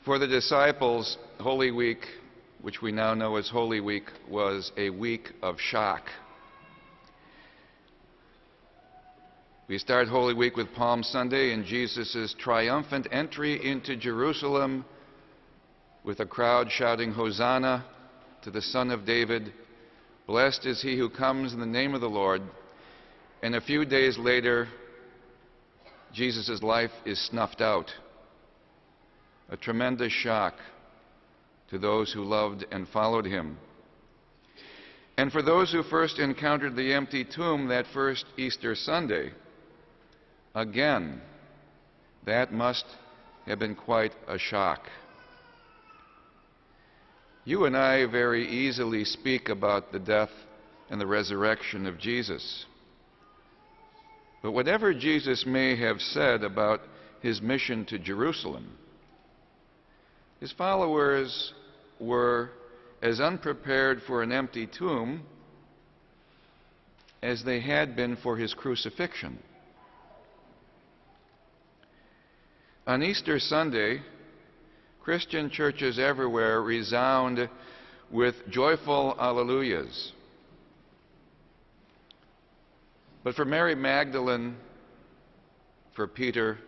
For the disciples, Holy Week, which we now know as Holy Week, was a week of shock. We start Holy Week with Palm Sunday and Jesus' triumphant entry into Jerusalem with a crowd shouting, "Hosanna to the Son of David. Blessed is he who comes in the name of the Lord." And a few days later, Jesus' life is snuffed out. A tremendous shock to those who loved and followed him. And for those who first encountered the empty tomb that first Easter Sunday, again, that must have been quite a shock. You and I very easily speak about the death and the resurrection of Jesus. But whatever Jesus may have said about his mission to Jerusalem, his followers were as unprepared for an empty tomb as they had been for his crucifixion. On Easter Sunday, Christian churches everywhere resound with joyful alleluias. But for Mary Magdalene, for Peter,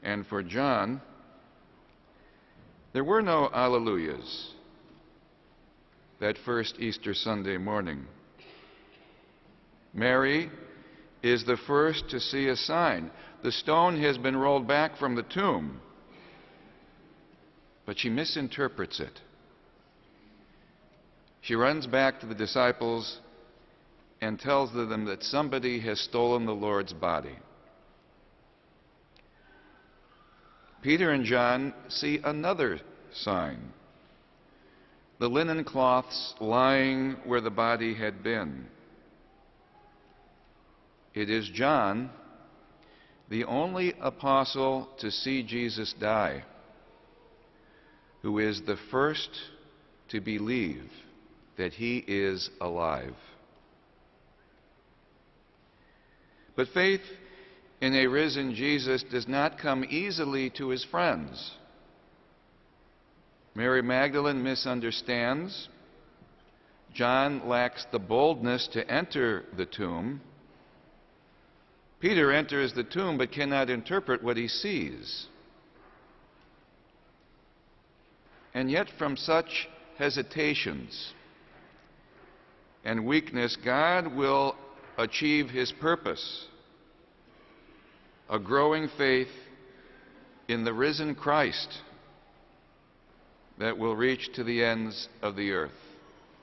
and for John, there were no alleluias that first Easter Sunday morning. Mary is the first to see a sign. The stone has been rolled back from the tomb, but she misinterprets it. She runs back to the disciples and tells them that somebody has stolen the Lord's body. Peter and John see another sign: the linen cloths lying where the body had been. It is John, the only apostle to see Jesus die, who is the first to believe that he is alive. But faith in a risen Jesus does not come easily to his friends. Mary Magdalene misunderstands. John lacks the boldness to enter the tomb. Peter enters the tomb but cannot interpret what he sees. And yet, from such hesitations and weakness, God will achieve his purpose: a growing faith in the risen Christ that will reach to the ends of the earth,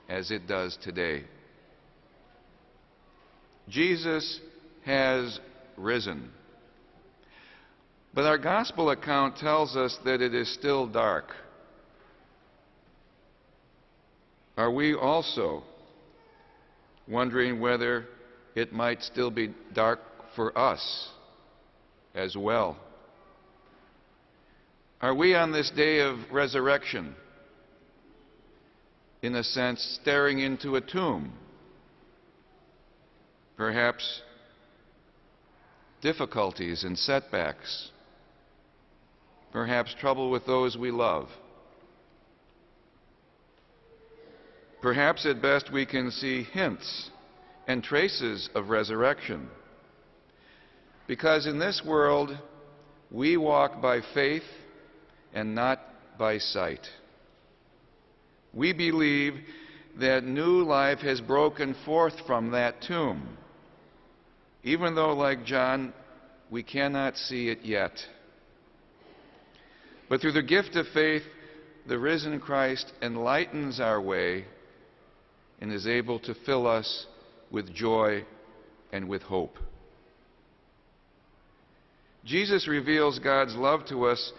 as it does today. Jesus has risen. But our gospel account tells us that it is still dark. Are we also wondering whether it might still be dark for us as well? Are we on this day of resurrection, in a sense, staring into a tomb? Perhaps difficulties and setbacks, perhaps trouble with those we love. Perhaps at best we can see hints and traces of resurrection. Because in this world, we walk by faith and not by sight. We believe that new life has broken forth from that tomb, even though, like John, we cannot see it yet. But through the gift of faith, the risen Christ enlightens our way and is able to fill us with joy and with hope. Jesus reveals God's love to us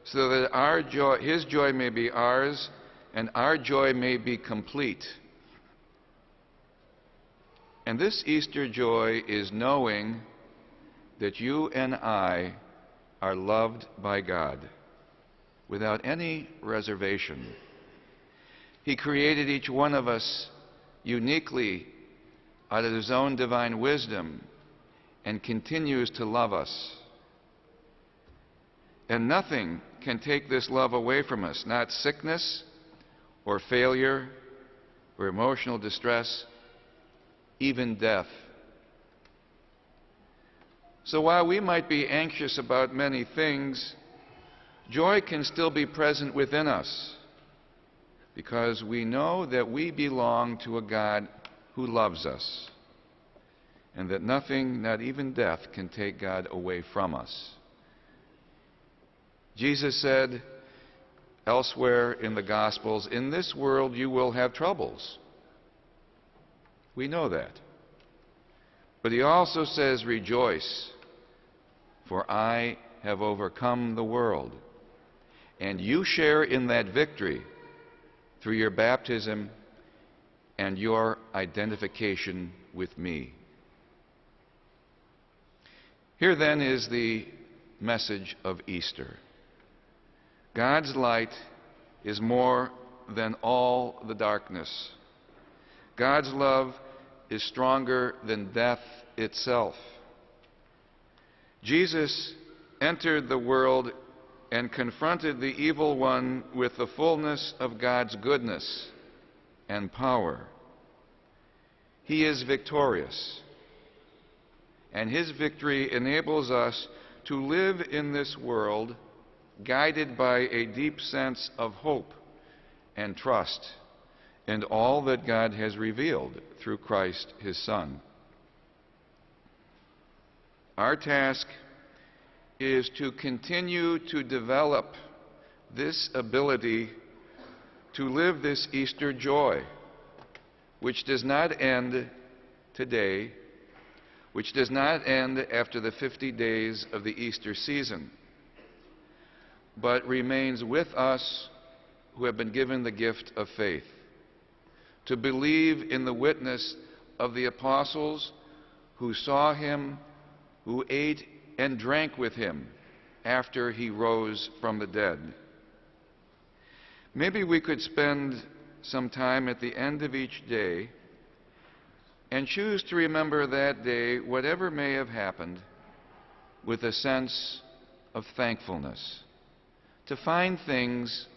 so that his joy may be ours and our joy may be complete. And this Easter joy is knowing that you and I are loved by God without any reservation. He created each one of us uniquely out of his own divine wisdom and continues to love us. And nothing can take this love away from us, not sickness or failure or emotional distress, even death. So while we might be anxious about many things, joy can still be present within us because we know that we belong to a God who loves us and that nothing, not even death, can take God away from us. Jesus said elsewhere in the Gospels, "In this world you will have troubles." We know that. But he also says, "Rejoice, for I have overcome the world." And you share in that victory through your baptism and your identification with me. Here then is the message of Easter. God's light is more than all the darkness. God's love is stronger than death itself. Jesus entered the world and confronted the evil one with the fullness of God's goodness and power. He is victorious, and his victory enables us to live in this world guided by a deep sense of hope and trust in all that God has revealed through Christ, his Son. Our task is to continue to develop this ability to live this Easter joy, which does not end today, which does not end after the 50 days of the Easter season, but remains with us who have been given the gift of faith, to believe in the witness of the apostles who saw him, who ate and drank with him after he rose from the dead. Maybe we could spend some time at the end of each day and choose to remember that day, whatever may have happened, with a sense of thankfulness, to find things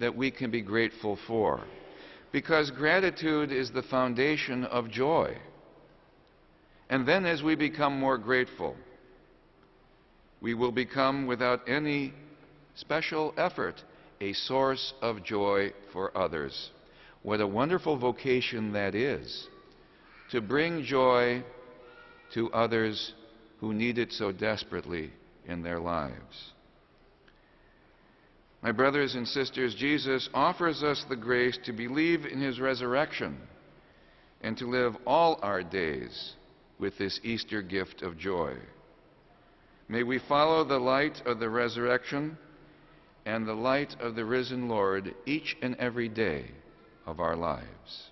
that we can be grateful for, because gratitude is the foundation of joy. And then as we become more grateful, we will become, without any special effort, a source of joy for others. What a wonderful vocation that is, to bring joy to others who need it so desperately in their lives. My brothers and sisters, Jesus offers us the grace to believe in his resurrection and to live all our days with this Easter gift of joy. May we follow the light of the resurrection and the light of the risen Lord each and every day of our lives.